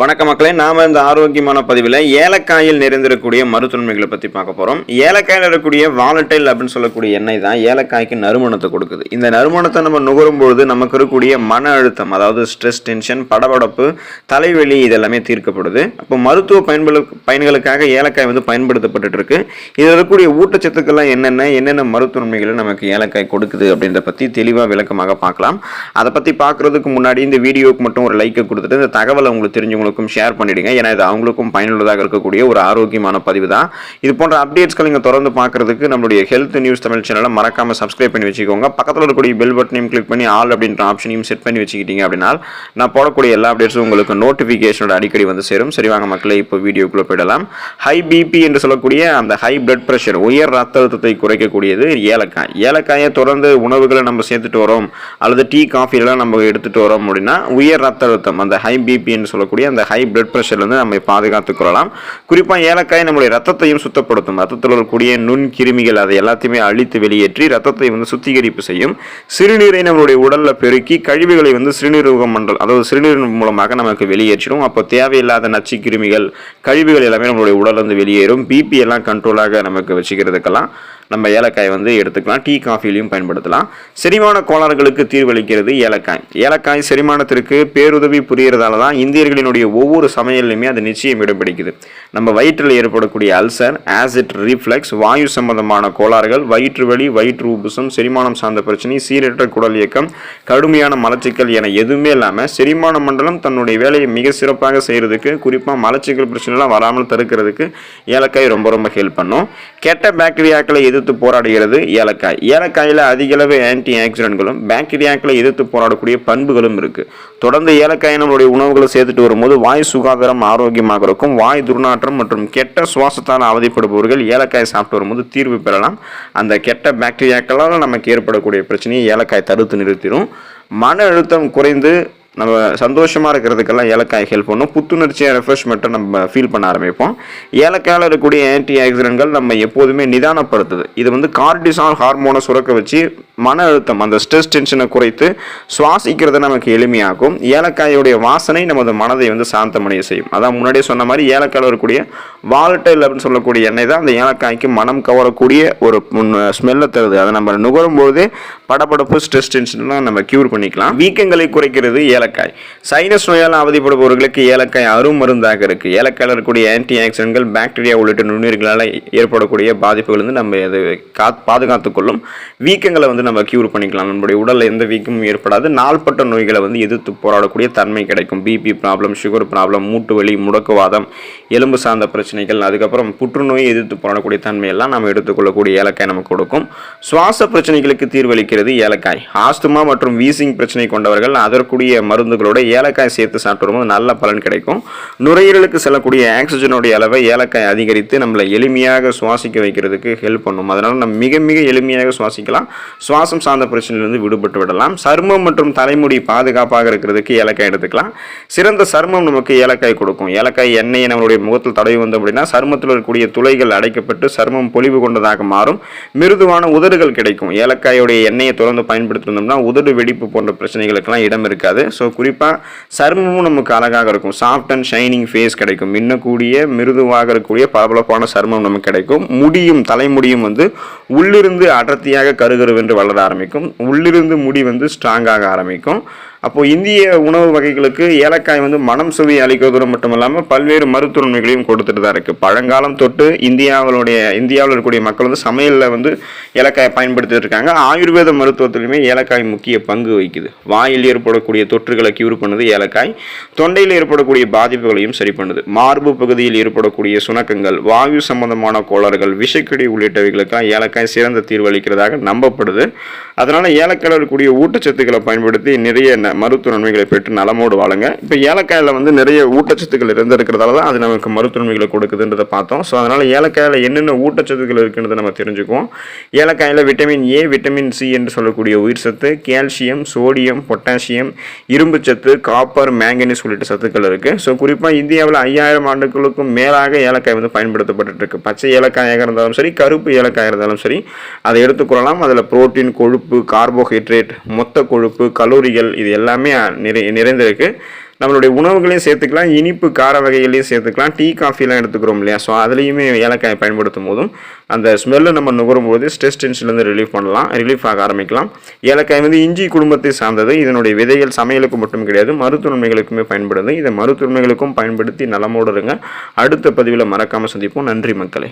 வணக்க மக்களே, நாம இந்த ஆரோக்கியமான பதிவில் ஏலக்காயில் நிறைந்திருக்கக்கூடிய மருத்துவமைகளை பற்றி பார்க்க போகிறோம். ஏலக்காயில் இருக்கக்கூடிய வாலட்டைல் அப்படின்னு சொல்லக்கூடிய எண்ணெய் தான் ஏலக்காய்க்கு நறுமணத்தை கொடுக்குது. இந்த நறுமணத்தை நம்ம நுகரும்பொழுது நமக்கு இருக்கக்கூடிய மன அழுத்தம், அதாவது ஸ்ட்ரெஸ், டென்ஷன், படபடப்பு, தலைவலி இதெல்லாமே தீர்க்கப்படுது. அப்போ மருத்துவ பயன்களுக்காக ஏலக்காய் பயன்படுத்தப்பட்டு இருக்கு. இதில் இருக்கக்கூடிய ஊட்டச்சத்துக்கள்லாம் என்னென்ன மருத்துவமைகளை நமக்கு ஏலக்காய் கொடுக்குது அப்படின்றத பற்றி தெளிவாக விளக்கமாக பார்க்கலாம். அதை பற்றி பார்க்குறதுக்கு முன்னாடி இந்த வீடியோவுக்கு மட்டும் ஒரு லைக்கை கொடுத்துட்டு இந்த தகவலை உங்களுக்கு தெரிஞ்சவங்களுக்கும் ஷேர் பண்ணிடுங்க. ஏன்னா இது அவங்களுக்கும் பயனுள்ளதாக இருக்கக்கூடிய ஒரு ஆரோக்கியமான பதிவு தான். இது போன்ற அப்டேட்ஸ்கள் நீங்கள் தொடர்ந்து பார்க்கறதுக்கு நம்மளுடைய ஹெல்த் நியூஸ் தமிழ் சேனலை மறக்காம சப்ஸ்கிரைப் பண்ணி வச்சுக்கோங்க. பக்கத்தில் இருக்கக்கூடிய பெல் பட்டனையும் கிளிக் பண்ணி ஆல் அப்படின்ற ஆப்ஷனையும் செட் பண்ணி வச்சுக்கிட்டீங்க அப்படின்னா நான் போடக்கூடிய எல்லா அப்டேட்ஸும் உங்களுக்கு நோட்டிஃபிகேஷனோட அடிக்கடி சேரும். சரி வாங்க மக்களே, இப்போ வீடியோக்குள்ள போயிடலாம். ஹை பிபி என்று சொல்லக்கூடிய அந்த ஹை பிளட் பிரஷர், உயர் ரத்த அழுத்தத்தை குறைக்கக்கூடியது ஏலக்காய். ஏலக்காயை தொடர்ந்து உணவுகளை நம்ம சேர்த்துட்டு வரோம் அல்லது டீ காஃபிலாம் நம்ம எடுத்துட்டு வரோம் அப்படின்னா உயர் ரத்த அழுத்தம், அந்த ஹை பிபி என்று சொல்லக்கூடிய அந்த ஹை பிளட் பிரஷர்லேருந்து நம்ம பாதுகாத்துக் கொள்ளலாம். குறிப்பாக ஏலக்காய் நம்முடைய ரத்தத்தையும் சுத்தப்படுத்தும். ரத்தத்தில் இருக்கக்கூடிய நுண் கிருமிகள் அதை எல்லாத்தையுமே அழித்து வெளியேற்றி ரத்தத்தை சுத்திகரிப்பு செய்யும். சிறுநீரை நம்மளுடைய உடலில் பெருக்கி கழிவுகளை சிறுநீரக மண்டல், அதாவது சிறுநீர் மூலமாக நமக்கு வெளியேற்றிடும். அப்போ தேவையில்லாத நச்சு கிருமிகள், கழிவுகள் எல்லாமே நம்மளுடைய உடலிருந்து வெளியேறும். பிபி எல்லாம் கண்ட்ரோலாக நமக்கு வச்சுக்கிறதுக்கெல்லாம் நம்ம ஏலக்காய் எடுத்துக்கலாம். டீ காஃபிலையும் பயன்படுத்தலாம். செரிமான கோளாறுகளுக்கு தீர்வளிக்கிறது ஏலக்காய். ஏலக்காய் செரிமானத்திற்கு பேருதவி புரியறதால தான் இந்தியர்களினுடைய ஒவ்வொரு சமையல்லையுமே அது நிச்சயம் இடம் பிடிக்குது. நம்ம வயிற்றில் ஏற்படக்கூடிய அல்சர், ஆசிட் ரீஃப்ளெக்ஸ், வாயு சம்பந்தமான கோளாறுகள், வயிற்று வலி, வயிற்று உப்புசம், செரிமானம் சார்ந்த பிரச்சனை, சீரற்ற குடல் இயக்கம், கடுமையான மலச்சிக்கல் என எதுவுமே இல்லாமல் செரிமான மண்டலம் தன்னுடைய வேலையை மிக சிறப்பாக செய்யறதுக்கு, குறிப்பாக மலச்சிக்கல் பிரச்சனைலாம் வராமல் தடுக்கிறதுக்கு ஏலக்காய் ரொம்ப ஹெல்ப் பண்ணும். கெட்ட பாக்டீரியாக்களை எதிர்த்து போராடுகிறது ஏலக்காய். ஏலக்காயில் அதிக அளவு ஆன்டி ஆக்சிடென்ட்களும் பாக்டீரியாக்களை எதிர்த்து போராடக்கூடிய பண்புகளும் இருக்கு. தொடர்ந்து ஏலக்காய் நம்மளுடைய உணவுகளை சேர்த்துட்டு வரும்போது வாய் சுகாதாரம் ஆரோக்கியமாக இருக்கும். வாய் துர்நாற்றம் மற்றும் கெட்ட சுவாசத்தால் அவதிப்படுபவர்கள் ஏலக்காய் சாப்பிட்டு வரும்போது தீர்வு பெறலாம். அந்த கெட்ட பாக்டீரியாக்களால் நமக்கு ஏற்படக்கூடிய பிரச்சனையை ஏலக்காய் தடுத்து நிறுத்திடும். மன அழுத்தம் குறைந்து நம்ம சந்தோஷமாக இருக்கிறதுக்கெல்லாம் ஏலக்காய் ஹெல்ப் பண்ணும். புத்துணர்ச்சியாக ரெஃப்ரெஷ்மெண்ட்டை நம்ம ஃபீல் பண்ண ஆரம்பிப்போம். ஏலக்காயில் இருக்கக்கூடிய ஆன்டி ஆக்சிடென்ட்கள் நம்ம எப்போதுமே நிதானப்படுத்துது. இது கார்டிசால் ஹார்மோனை சுரக்க வச்சு மன அழுத்தம், அந்த ஸ்ட்ரெஸ் டென்ஷனை குறைத்து சுவாசிக்கிறத நமக்கு எளிமையாகும். ஏலக்காயோடைய வாசனை நமது மனதை சாந்தமடைய செய்யும். அதான் முன்னாடியே சொன்ன மாதிரி ஏலக்காயில் இருக்கக்கூடிய வாலட்டைல் அப்படின்னு சொல்லக்கூடிய எண்ணெய் தான் அந்த ஏலக்காய்க்கு மனம் கவரக்கூடிய ஒரு ஸ்மெல்லை தருது. அதை நம்ம நுகரும்போது படபடப்பு, ஸ்ட்ரெஸ் டென்ஷன்லாம் நம்ம கியூர் பண்ணிக்கலாம். வீக்கங்களை குறைக்கிறது ஏலக்காய். சைனஸ் நோயால் அவதிப்படுபவர்களுக்கு ஏலக்காய் அருமருந்தாக இருக்கு. ஏலக்காயில் இருக்கக்கூடிய ஆன்டி ஆக்சிடென்ட்கள் பாக்டீரியா உள்ளிட்ட நுண்ணுயிர்களால் ஏற்படக்கூடிய பாதிப்புகள் நம்ம அதை பாதுகாத்துக் கொள்ளும். வீக்கங்களை நம்ம கியூர் பண்ணிக்கலாம். நம்மளுடைய உடலில் எந்த வீக்கமும் ஏற்படாது. நாள்பட்ட நோய்களை எதிர்த்து போராடக்கூடிய தன்மை கிடைக்கும். பிபி ப்ராப்ளம், சுகர் ப்ராப்ளம், மூட்டு வலி, முடக்குவாதம், எலும்பு சார்ந்த பிரச்சனைகள், அதுக்கப்புறம் புற்றுநோயை எதிர்த்து போராடக்கூடிய தன்மையெல்லாம் நம்ம எடுத்துக்கொள்ளக்கூடிய ஏலக்காய் நமக்கு கொடுக்கும். சுவாச பிரச்சனைகளுக்கு தீர்வளிக்கிறது ஏலக்காய். ஆஸ்துமா மற்றும் வீசிங் பிரச்சனை கொண்டவர்கள் அதற்குரிய மருந்துகளோட ஏலக்காய் சேர்த்து சாப்பிட்டு வரும்போது நல்ல பலன் கிடைக்கும். நுரையீரலுக்கு செல்லக்கூடிய ஆக்சிஜனுடைய அளவை ஏலக்காய் அதிகரித்து நம்மளை எளிமையாக சுவாசிக்க வைக்கிறதுக்கு ஹெல்ப் பண்ணும். அதனால நம்ம மிக எளிமையாக சுவாசிக்கலாம். சுவாசம் சார்ந்த பிரச்சனையிலிருந்து விடுபட்டு விடலாம். சருமம் மற்றும் தலைமுடி பாதுகாப்பாக இருக்கிறதுக்கு ஏலக்காய் எடுத்துக்கலாம். சிறந்த சருமம் நமக்கு ஏலக்காய் கொடுக்கும். ஏலக்காய் எண்ணெயை நம்மளுடைய முகத்தில் தடவி வந்தோம் அப்படின்னா சருமத்தில் இருக்கக்கூடிய துளைகள் அடைக்கப்பட்டு சருமம் பொலிவு கொண்டதாக மாறும். மிருதுவான உதடுகள் கிடைக்கும். ஏலக்காயோடைய எண்ணெயை தொடர்ந்து பயன்படுத்தினோம்னா உதடு வெடிப்பு போன்ற பிரச்சனைகளுக்கெல்லாம் இடம் இருக்காது. ஸோ குறிப்பாக சருமமும் நமக்கு அழகாக இருக்கும். சாஃப்ட் அண்ட் ஷைனிங் ஃபேஸ் கிடைக்கும். மின்னக்கூடிய மிருதுவாக இருக்கக்கூடிய பளபளப்பான சருமம் நமக்கு கிடைக்கும். முடியும், தலைமுடியும் உள்ளிருந்து அடர்த்தியாக கருகருவென்று வளர ஆரம்பிக்கும். உள்ளிருந்து முடி ஸ்ட்ராங்காக ஆரம்பிக்கும். அப்போது இந்திய உணவு வகைகளுக்கு ஏலக்காய் மனம் சுவை அளிக்கிறதோடு மட்டும் இல்லாமல் பல்வேறு மருத்துவ நன்மைகளையும் கொடுத்துட்டு தான் இருக்குது. பழங்காலம் தொட்டு இந்தியாவில் இருக்கக்கூடிய மக்கள் சமையலில் ஏலக்காயை பயன்படுத்திட்டு இருக்காங்க. ஆயுர்வேத மருத்துவத்திலுமே ஏலக்காய் முக்கிய பங்கு வகிக்குது. வாயில் ஏற்படக்கூடிய தொற்றுகளை கியூர் பண்ணுது ஏலக்காய். தொண்டையில் ஏற்படக்கூடிய பாதிப்புகளையும் சரி பண்ணுது. மார்பு பகுதியில் ஏற்படக்கூடிய சுணக்கங்கள், வாயு சம்பந்தமான கோளாறுகள், விஷக்கடி உள்ளிட்டவைகளுக்காக ஏலக்காய் சிறந்த தீர்வு அளிக்கிறதாக நம்பப்படுது. அதனால் ஏலக்காயில் இருக்கக்கூடிய ஊட்டச்சத்துக்களை பயன்படுத்தி நிறைய மருத்துவ நன்மைகளை பெற்று நலமோடு வாழுங்க. இப்போ ஏலக்காயில் நிறைய ஊட்டச்சத்துக்கள் இருந்திருக்கிறதால தான் அது நமக்கு மருத்துவ நன்மைகளை கொடுக்குதுன்றதை பார்த்தோம். ஸோ அதனால் ஏலக்காயில் என்னென்ன ஊட்டச்சத்துக்கள் இருக்குன்றதை நம்ம தெரிஞ்சுக்குவோம். ஏலக்காயில் விட்டமின் ஏ, விட்டமின் சி என்று சொல்லக்கூடிய உயிர் சத்து, கால்சியம், சோடியம், பொட்டாசியம், இரும்பு சத்து, காப்பர், மேங்கனீஸ் உள்ளிட்ட சத்துக்கள் இருக்குது. ஸோ குறிப்பாக இந்தியாவில் 5000 ஆண்டுகளுக்கும் மேலாக ஏலக்காய் பயன்படுத்தப்பட்டு இருக்கு. பச்சை ஏலக்காயாக இருந்தாலும் சரி, கருப்பு ஏலக்காய் இருந்தாலும் சரி, அதை எடுத்துக்கொள்ளலாம். அதில் புரோட்டீன், கொழுப்பு, கார்போஹைட்ரேட், மொத்த கொழுப்பு, கலோரிகள் இது எல்லாமே நிறைந்திருக்கு. நம்மளுடைய உணவுகளையும் சேர்த்துக்கலாம், இனிப்பு கார வகைகளையும் சேர்த்துக்கலாம், டீ காஃபிலாம் எடுத்துக்கிறோம் இல்லையா, ஸோ அதுலேயுமே ஏலக்காயை பயன்படுத்தும் போதும் அந்த ஸ்மெல்லை நம்ம நுகரும் போது ஸ்ட்ரெஸ் டென்ஷன்லேருந்து ரிலீஃப் ஆக ஆரம்பிக்கலாம். ஏலக்காய் வந்து இஞ்சி குடும்பத்தை சார்ந்தது. இதனுடைய விதைகள் சமையலுக்கு மட்டும் கிடையாது, மருத்துவமைகளுக்குமே பயன்படுது. இதை மருத்துவமைகளுக்கும் பயன்படுத்தி நலமோடு இருங்க. அடுத்த பதிவில் மறக்காமல் சந்திப்போம். நன்றி மக்களே.